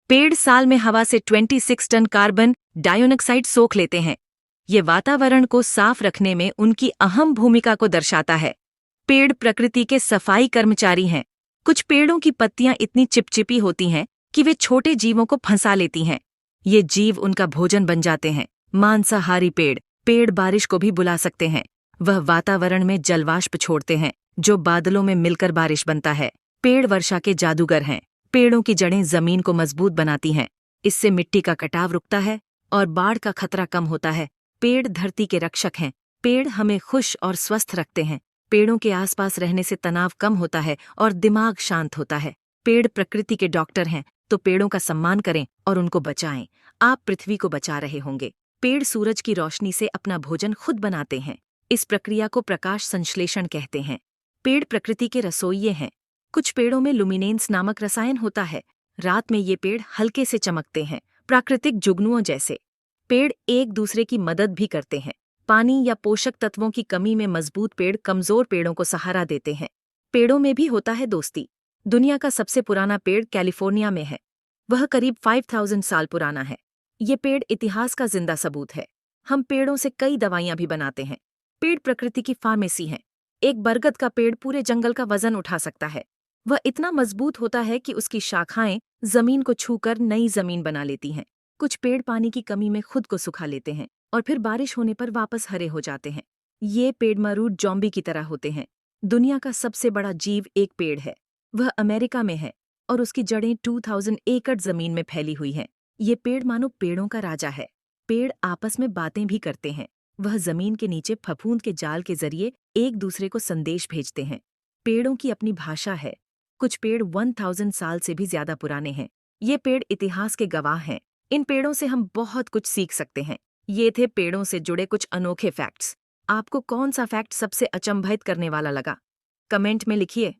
पेड़ साल में हवा से 26 टन कार्बन डाइऑक्साइड सोख लेते हैं। ये वातावरण को साफ रखने में उनकी अहम भूमिका को दर्शाता है। पेड़ प्रकृति के सफाई कर्मचारी हैं। कुछ पेड़ों की पत्तियां इतनी चिपचिपी होती हैं कि वे छोटे जीवों को फंसा लेती हैं। ये जीव उनका भोजन बन जाते हैं। मांसाहारी पेड़ पेड़ बारिश को भी बुला सकते हैं। वह वातावरण में जलवाष्प छोड़ते हैं, जो बादलों में मिलकर बारिश बनता है। पेड़ वर्षा के जादूगर हैं। पेड़ों की जड़ें जमीन को मजबूत बनाती हैं। इससे मिट्टी का कटाव रुकता है और बाढ़ का खतरा कम होता है। पेड़ धरती के रक्षक हैं। पेड़ हमें खुश और स्वस्थ रखते हैं। पेड़ों के आसपास रहने से तनाव कम होता है और दिमाग शांत होता है। पेड़ प्रकृति के डॉक्टर हैं, तो पेड़ों का सम्मान करें और उनको बचाएं। आप पृथ्वी को बचा रहे होंगे। पेड़ सूरज की रोशनी से अपना भोजन खुद बनाते हैं। इस प्रक्रिया को प्रकाश संश्लेषण कहते हैं। पेड़ प्रकृति के रसोइये हैं। कुछ पेड़ों में लुमिनेंस नामक रसायन होता है। रात में ये पेड़ हल्के से चमकते हैं, प्राकृतिक जुगनुओं जैसे। पेड़ एक दूसरे की मदद भी करते हैं। पानी या पोषक तत्वों की कमी में मजबूत पेड़ कमजोर पेड़ों को सहारा देते हैं। पेड़ों में भी होता है दोस्ती। दुनिया का सबसे पुराना पेड़ कैलिफोर्निया में है। वह करीब 5000 साल पुराना है। ये पेड़ इतिहास का जिंदा सबूत है। हम पेड़ों से कई दवाइयां भी बनाते हैं। पेड़ प्रकृति की फार्मेसी है। एक बरगद का पेड़ पूरे जंगल का वजन उठा सकता है। वह इतना मजबूत होता है कि उसकी शाखाएं जमीन को छूकर नई जमीन बना लेती हैं। कुछ पेड़ पानी की कमी में खुद को सुखा लेते हैं और फिर बारिश होने पर वापस हरे हो जाते हैं। ये पेड़ मरूद जॉम्बी की तरह होते हैं। दुनिया का सबसे बड़ा जीव एक पेड़ है। वह अमेरिका में है और उसकी जड़ें 2000 एकड़ जमीन में फैली हुई हैं। ये पेड़ मानो पेड़ों का राजा है। पेड़ आपस में बातें भी करते हैं। वह जमीन के नीचे फफूंद के जाल के जरिए एक दूसरे को संदेश भेजते हैं। पेड़ों की अपनी भाषा है। कुछ पेड़ 1000 साल से भी ज्यादा पुराने हैं। ये पेड़ इतिहास के गवाह हैं। इन पेड़ों से हम बहुत कुछ सीख सकते हैं। ये थे पेड़ों से जुड़े कुछ अनोखे फैक्ट्स। आपको कौन सा फैक्ट सबसे अचंभित करने वाला लगा? कमेंट में लिखिए।